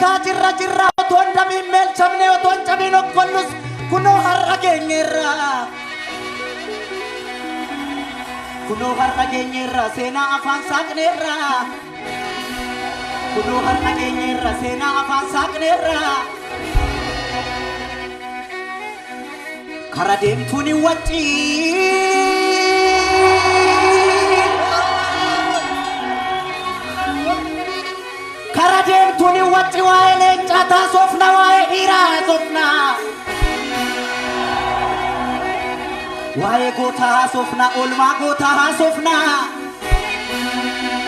jirra jirra otoon damiin meelchamne otoon cabiin okkonnus kunoo har'a geenyeerra kunoo har'a geenyeerra seenaa afaan saaqneerra kunoo har'a geenyeerra seenaa afaan saaqneerra kara deemtuun wajjii karadem tuni wati wae chata sofna wae ira sofna wae gota sofna olma gota sofna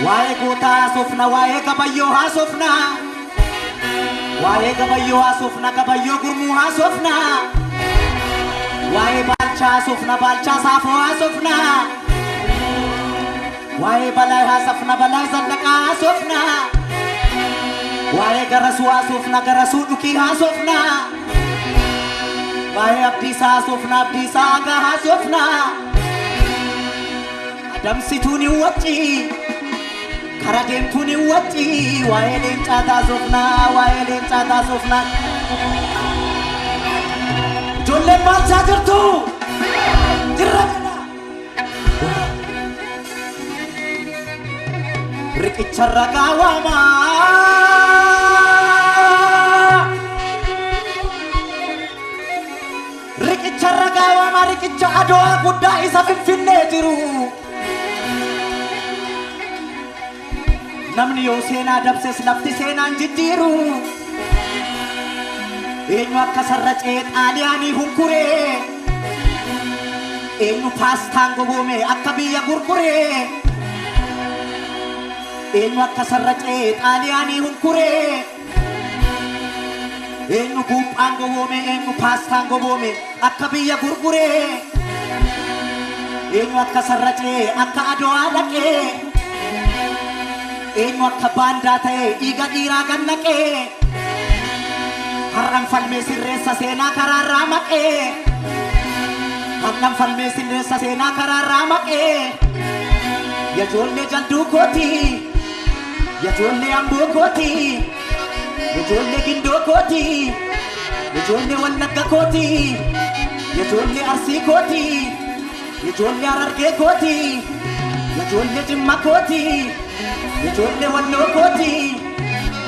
wae gota sofna wae gabayo ha sofna wae gabayo ha sofna gabayo gurmu ha sofna wae balcha sofna balcha safo ha sofna wae balai ha sofna balai zandaka sofna wae garasu asofna garasu duki asofna wae abdisa asofna abdisa aga asofna adam situni wati karadem tuni wati wae lenchata asofna jolle balcha jirtu jirra rikichara gawama Charagawa marikicha adoa gudda isa finfinne jiru namni yoo seenaa dabses lafti seenaan jijjiiru eenyu akka sarracee xaaliyaanii hunkuree eenyu paastaan gogoome akka biyya gurguree eenyu akka sarracee xaaliyaanii hunkuree eenyu guuphaan gogoome eenyu paastaan gogoome akka biyya gurguree eenyu akka sarracee akka ado'aa dhaqee eenyu akka baandaa ta'ee dhiiga dhiiraa gannaqee har'an falmee sirreessa seenaa karaarraa maqee har'an falmee sirreessa seenaa karaarraa maqee yaa ijoollee jalduu kooti yaa ijoollee amboo kooti yaa ijoollee gindoo kooti yaa ijoollee wallagga kooti ijoollee arsii kooti ijoollee harargee kooti ijoollee jimma kooti ijoollee walloo kooti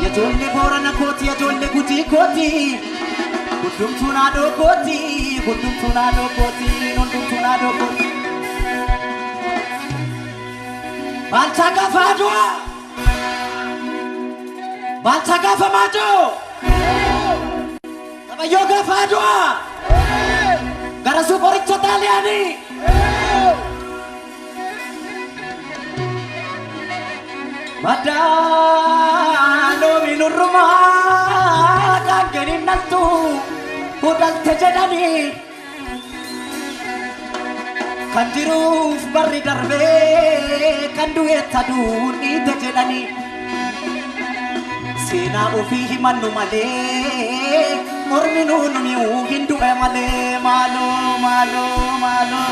ijoollee boorana kooti ijoollee gujii kooti hundumtuu naadoo kooti hundumtuu naadoo kooti hundumtuu naadoo kooti balcha gaafa adua balcha gaafa maajoo tabayyoo gaafa adua garasu boricha Taaliyaani Madalo minuruma kangenin nantu udal tejedani kandiruf barri darbe kanduwe taduni tejedani sena ofi himannu male morminu numiu hindu male malo malo malo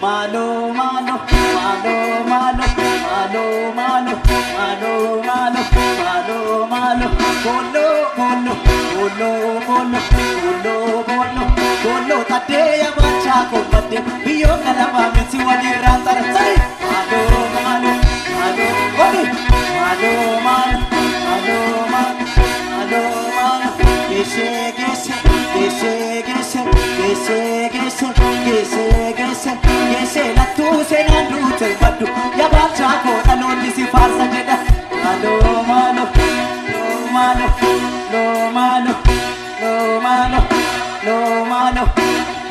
malo malo malo malo malo malo malo malo malo malo bolo bolo bolo bolo bolo bolo bolo tadeya bacha ko bade biyo kalaba meti wadi rantar sai malo malo malo boli malo malo malo malo malo malo gese gese gese gese gese gese gese gese gese la tu se nandu te badu ya bacha ko aloni si farsa jeda malo malo malo lo malo lo malo lo malo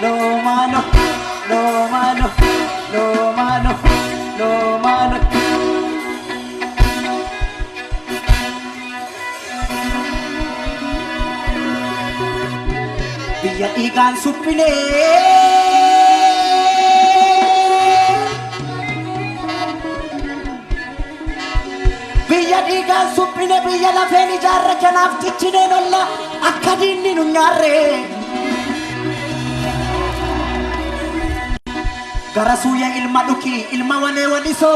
lo malo lo malo lo malo lo malo biya igan supile biya igan supile biya la feni jarra kanaf tichine nolla akkadinni nunyarre garasuya ilma duki ilma wale waliso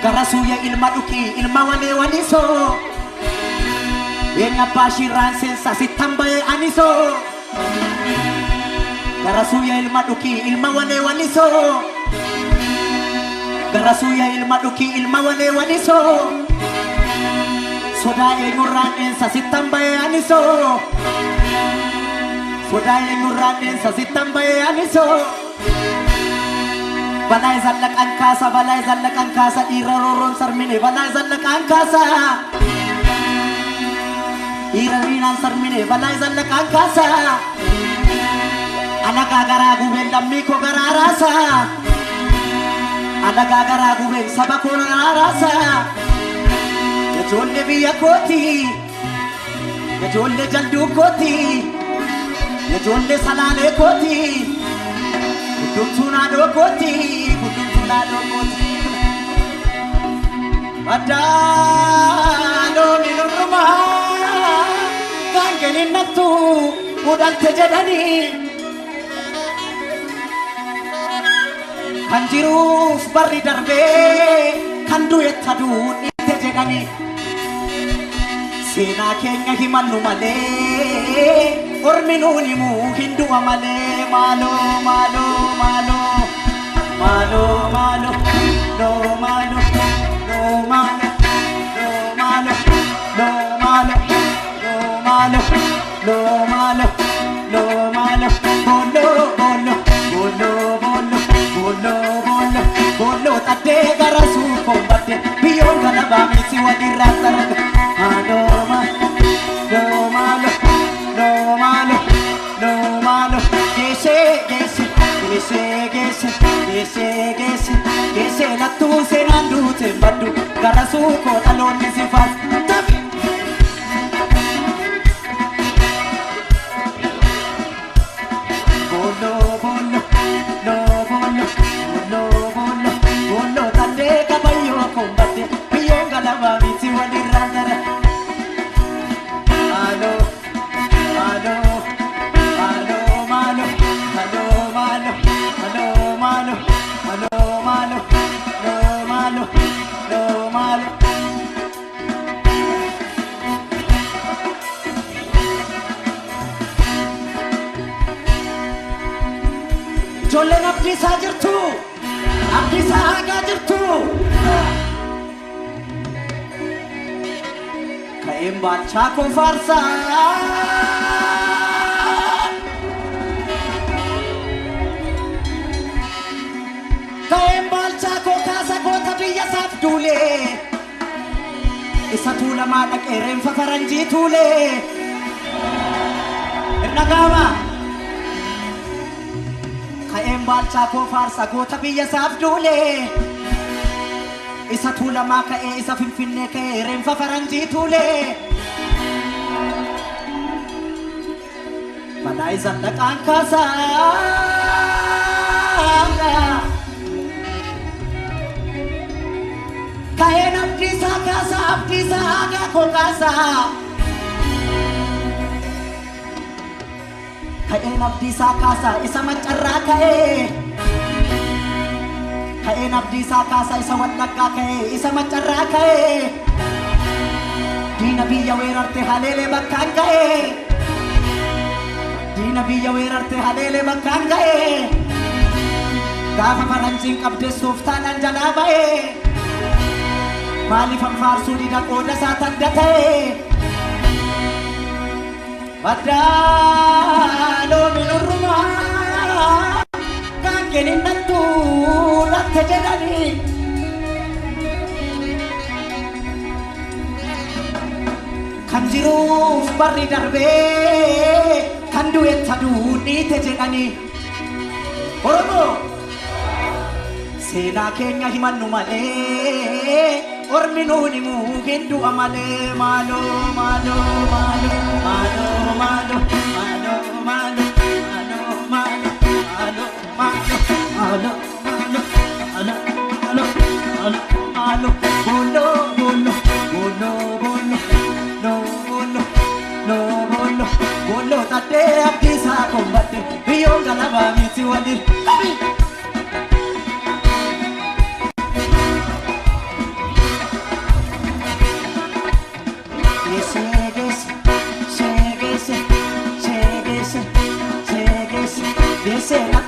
garasuya ilma dhuki ilma wale waliso Enya bashiran sensa sitambaye aniso garasuya ilma dhuki ilma wale waliso garasuya ilma dhuki ilma wale waliso soda enyurran ensa sitambaye aniso soda enyurran ensa sitambaye aniso balai zallakan kasa iraroron sarmine balai zallakan kasa irarinan sarmine balai zallakan kasa anaga gara guben dammi ko gara rasa anaga gara guben sabako na rasa jolle biya koti jolle jaldu koti jolle salale koti kudumtuna do koti adalo minurma kangenin natu udal tejadani kanjiruf barri darbe kandu etadu tejadani sena kenya himannu male orminuni mu hindu amale malo malo malo malo malo no malo no malo no malo no malo no malo no malo no malo bolo bolo bolo bolo bolo bolo bolo tade garasu kombate biyo gana ba misi wadi ratar no malo no malo no malo no malo gese gese gese gese gese gese gese la tu se nandu te badu garasu ko alon ni sifat tabi bolo bolo no bolo bolo bolo bolo tade kabayo kombate biyo galaba miti wadi randara alo alo alo malo alo malo alo malo alo malo no malo no malo jolle abdi sajirtu abdi saga jirtu kaim bacha ko farsa kaim bacha ko kasa ko tabiya saf dule isa tula ma dakerem fa faranji tule nagama kaim bacha ko farsa ko tabiya saf dule isa tula ma ka isa finfinne ka rem fa faranji tule balai zallakan kasa kain abdi sa aga ko kasa kain abdi sa kasa isa macarra kain abdi sa kasa isa wadnaka isa macarra di nabiya werarte halele bakkan di nabiya werarte halele bakkan gafa faranjing abde suftanan jalabae mali fam farsu di dakoda satan datae badalo minurma kangenin natu latte jedani kanjiru barri darbe kandu etadu ni tejedani oromo sena kenya himannu male orminuni mu hindu amale malo malo malo malo malo malo malo malo malo malo malo malo malo malo malo bolo bolo bolo bolo no bolo no bolo bolo tade abdi sa kombate biyo galaba miti wadi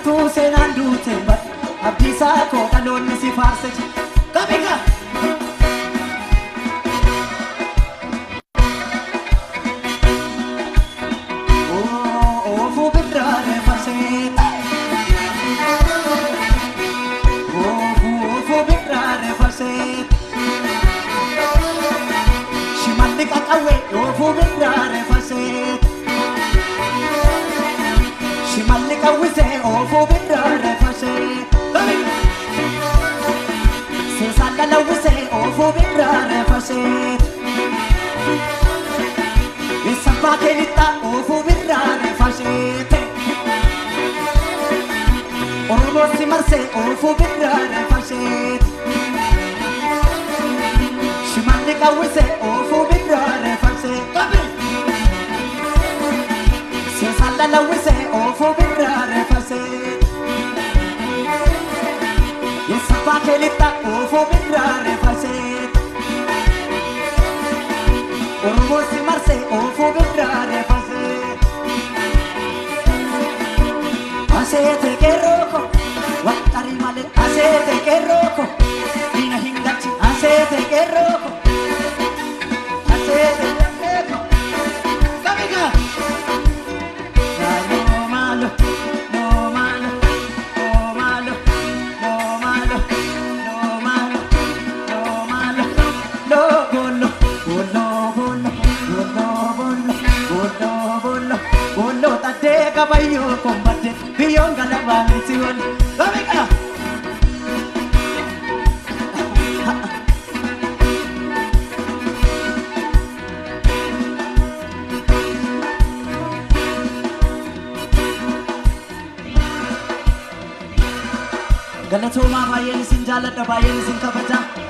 Aku senandu tempat abdi sako kalon si farse kabega oh fu bedrare farse oh fu bedrare farse shimandi kakawe oh fu bedrare farse shimandi kawise oh fu bedrare farse se sanda la wise oh fu bedrare farse esa pakelita oh fu bedrare farse ormo si marse oh fu bedrare farse shimandi kawise oh fu bedrare farse se sanda la wise oh fu bedrare farse esa pakelita oh fu bedrare farse ormo si marse oh fu bedrare farse asete que roco watari male asete que roco ina hingachi asete que roco asete que roco kabega no malo no malo no malo no malo no malo no malo no bolo bolo bolo bolo bolo bolo bolo tade kabayo combate biyonga la balisiwan kabega Galatoma bayan sin jalata bayan sin kabaja